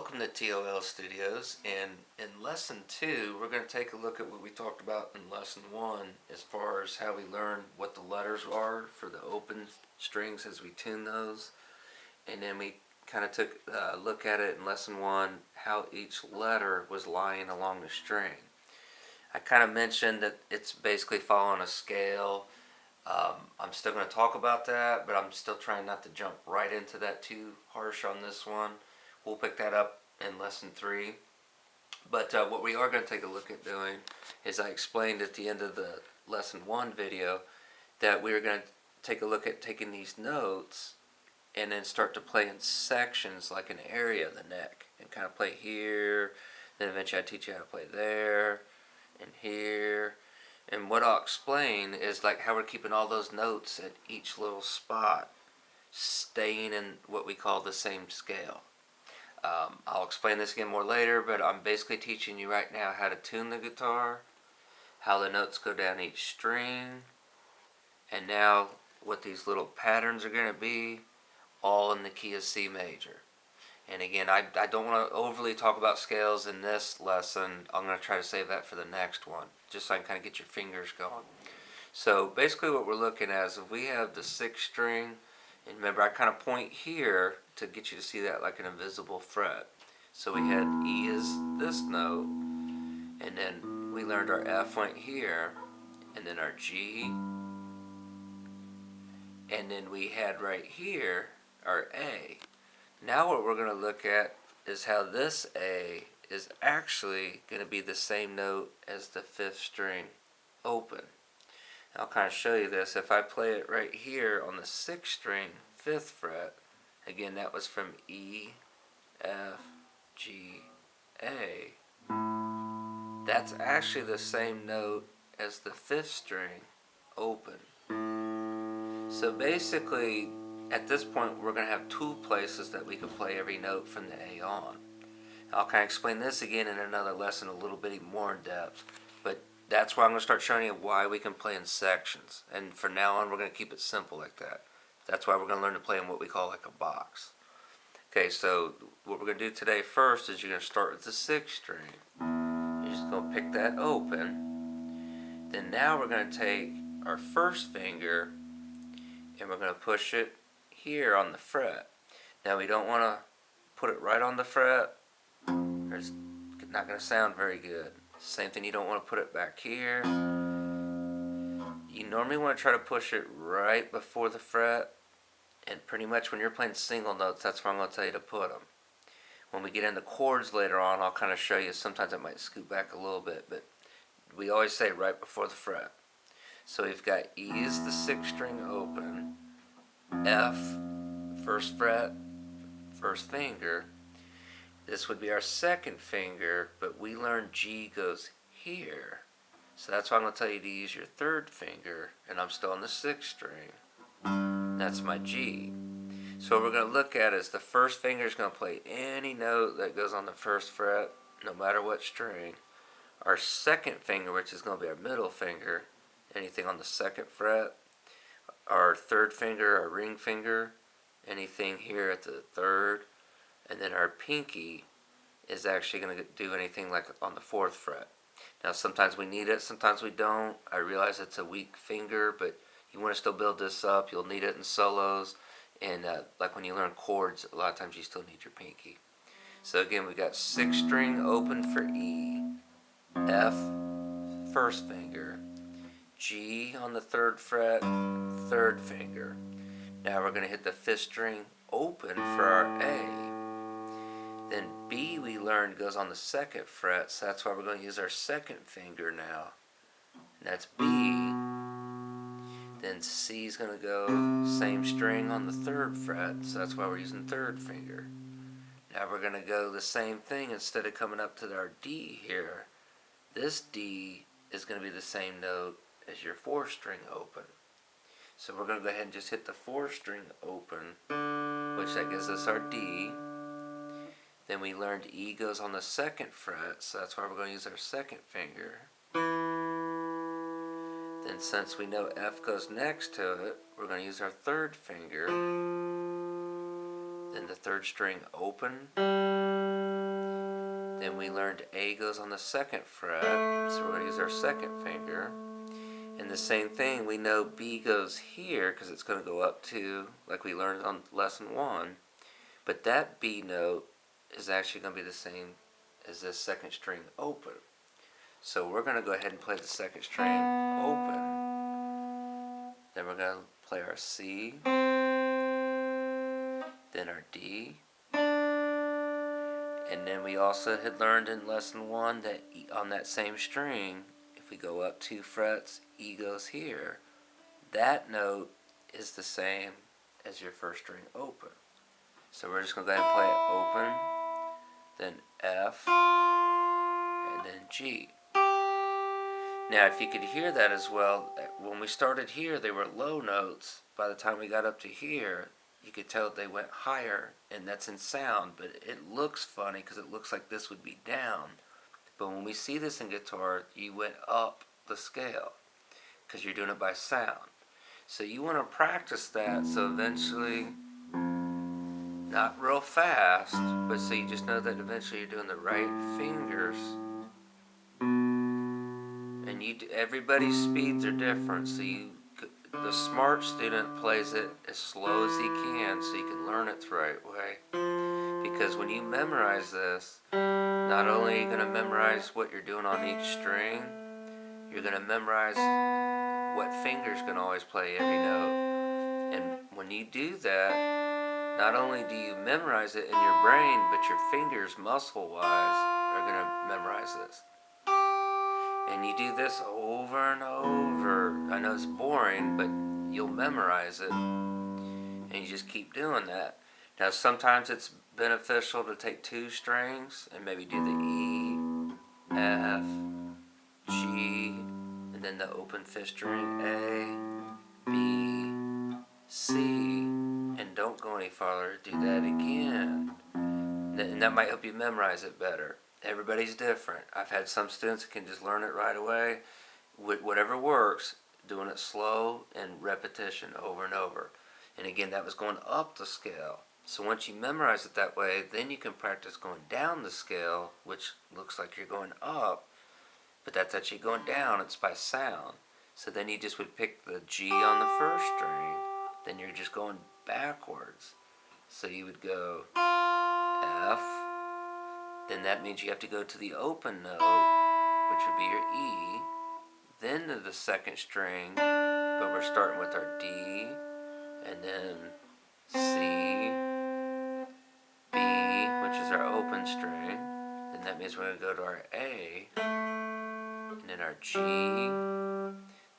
Welcome to T.O.L Studios, and in Lesson 2, we're going to take a look at what we talked about in Lesson 1 as far as how we learn what the letters are for the open strings as we tune those. And then we kind of took a look at it in Lesson 1, how each letter was lying along the string. I kind of mentioned that it's basically following a scale. I'm still going to talk about that, but I'm still trying not to jump right into that too harsh on this one. We'll pick that up in Lesson 3. But what we are going to take a look at doing is I explained at the end of the Lesson 1 video that we were going to take a look at taking these notes and then start to play in sections like an area of the neck and kind of play here. Then eventually I teach you how to play there and here. And what I'll explain is like how we're keeping all those notes at each little spot staying in what we call the same scale. I'll explain this again more later, but I'm basically teaching you right now how to tune the guitar, how the notes go down each string, and now what these little patterns are going to be, all in the key of C major. And again, I don't want to overly talk about scales in this lesson. I'm going to try to save that for the next one, just so I can kind of get your fingers going. So basically what we're looking at is if we have the 6th string, and remember I kind of point here to get you to see that like an invisible fret. So we had E as this note, and then we learned our F went here, and then our G, and then we had right here our A. Now what we're going to look at is how this A is actually going to be the same note as the 5th string open. I'll kind of show you this. If I play it right here on the 6th string, 5th fret, again that was from E, F, G, A, that's actually the same note as the 5th string open. So basically at this point we're going to have 2 places that we can play every note from the A on. I'll kind of explain this again in another lesson a little bit more in depth, but that's why I'm going to start showing you why we can play in sections. And from now on, we're going to keep it simple like that. That's why we're going to learn to play in what we call like a box. Okay, so what we're going to do today first is you're going to start with the 6th string. You're just going to pick that open. Then now we're going to take our 1st finger and we're going to push it here on the fret. Now we don't want to put it right on the fret, or it's not going to sound very good. Same thing, you don't want to put it back here. You normally want to try to push it right before the fret, and pretty much when you're playing single notes, that's where I'm going to tell you to put them. When we get into chords later on, I'll kind of show you. Sometimes it might scoot back a little bit, but we always say right before the fret. So we've got E is the 6th string open, F, 1st fret, 1st finger. This would be our 2nd finger, but we learned G goes here. So that's why I'm going to tell you to use your 3rd finger, and I'm still on the 6th string. That's my G. So what we're going to look at is the 1st finger is going to play any note that goes on the 1st fret, no matter what string. Our 2nd finger, which is going to be our middle finger, anything on the 2nd fret. Our 3rd finger, our ring finger, anything here at the 3rd. And then our pinky is actually going to do anything like on the 4th fret. Now sometimes we need it, sometimes we don't. I realize it's a weak finger, but you want to still build this up. You'll need it in solos. And like when you learn chords, a lot of times you still need your pinky. So again, we got 6th string open for E, F, 1st finger, G on the 3rd fret, 3rd finger. Now we're going to hit the 5th string open for our A. Then B we learned goes on the 2nd fret, so that's why we're going to use our 2nd finger now. And that's B. Then C is going to go same string on the 3rd fret, so that's why we're using 3rd finger. Now we're going to go the same thing. Instead of coming up to our D here, this D is going to be the same note as your 4th string open. So we're going to go ahead and just hit the 4th string open, which that gives us our D. Then we learned E goes on the 2nd fret, so that's why we're going to use our 2nd finger. Then since we know F goes next to it, we're going to use our 3rd finger. Then the 3rd string open, Then we learned A goes on the second fret, so we're going to use our second finger. And the same thing, we know B goes here because it's going to go up to, like we learned on lesson 1. But that B note is actually going to be the same as this second string open. So we're going to go ahead and play the second string open. Then we're going to play our C, then our D. And then we also had learned in lesson 1 that on that same string, if we go up 2 frets, E goes here. That note is the same as your first string open. So we're just going to go ahead and play it open, then F, and then G. Now if you could hear that as well, when we started here they were low notes. By the time we got up to here, you could tell they went higher, and that's in sound, but it looks funny because it looks like this would be down. But when we see this in guitar, you went up the scale because you're doing it by sound. So you want to practice that so eventually, not real fast, but so you just know that eventually you're doing the right fingers. And everybody's speeds are different, so the smart student plays it as slow as he can so you can learn it the right way. Because when you memorize this, not only are you going to memorize what you're doing on each string, you're going to memorize what finger's going to always play every note. And when you do that, not only do you memorize it in your brain, but your fingers, muscle-wise, are going to memorize this. And you do this over and over. I know it's boring, but you'll memorize it. And you just keep doing that. Now sometimes it's beneficial to take 2 strings and maybe do the E, F, G, and then the open 5th string, A, B, C, and don't go any farther. Do that again. And that might help you memorize it better. Everybody's different. I've had some students that can just learn it right away. Whatever works, doing it slow and repetition over and over. And again, that was going up the scale. So once you memorize it that way, then you can practice going down the scale, which looks like you're going up, but that's actually going down. It's by sound. So then you just would pick the G on the first string, then you're just going backwards. So you would go F, then that means you have to go to the open note, which would be your E, then to the second string, but we're starting with our D, and then C, B, which is our open string, then that means we're going to go to our A, and then our G,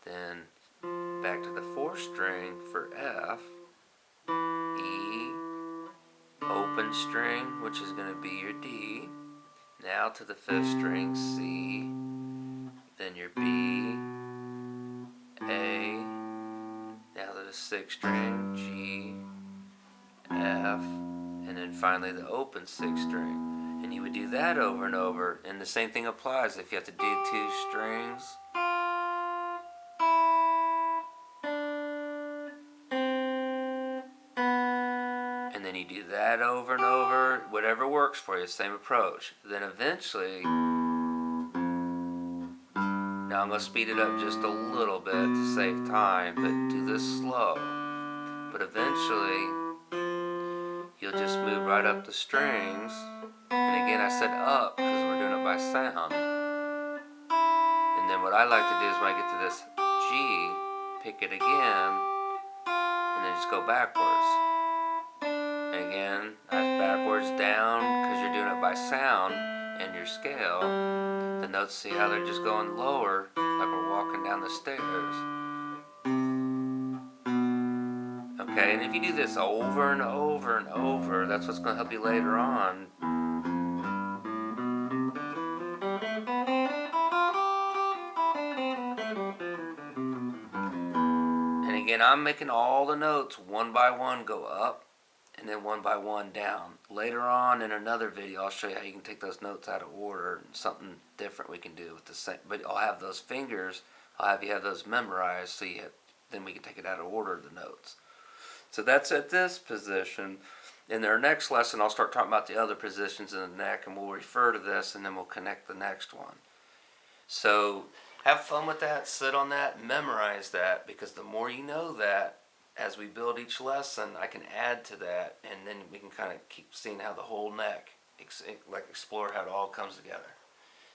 then back to the 4th string for F, E, open string, which is going to be your D, now to the 5th string, C, then your B, A, now to the 6th string, G, F, and then finally the open 6th string. And you would do that over and over, and the same thing applies if you have to do 2 strings. And then you do that over and over, whatever works for you, same approach. Then eventually, now I'm going to speed it up just a little bit to save time, but do this slow. But eventually, you'll just move right up the strings. And again, I said up because we're doing it by sound. And then what I like to do is when I get to this G, pick it again, and then just go backwards. And again, that's backwards down because you're doing it by sound and your scale. The notes, see how they're just going lower, like we're walking down the stairs. Okay, and if you do this over and over and over, that's what's going to help you later on. And again, I'm making all the notes one by one go up and then one by one down. Later on in another video, I'll show you how you can take those notes out of order and something different we can do with the same. But I'll have those fingers, I'll have you have those memorized, so then we can take it out of order, the notes. So that's at this position. In our next lesson, I'll start talking about the other positions in the neck, and we'll refer to this, and then we'll connect the next one. So have fun with that, sit on that, memorize that, because the more you know that, as we build each lesson, I can add to that, and then we can kind of keep seeing how the whole neck, explore how it all comes together.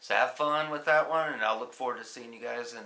So have fun with that one, and I'll look forward to seeing you guys in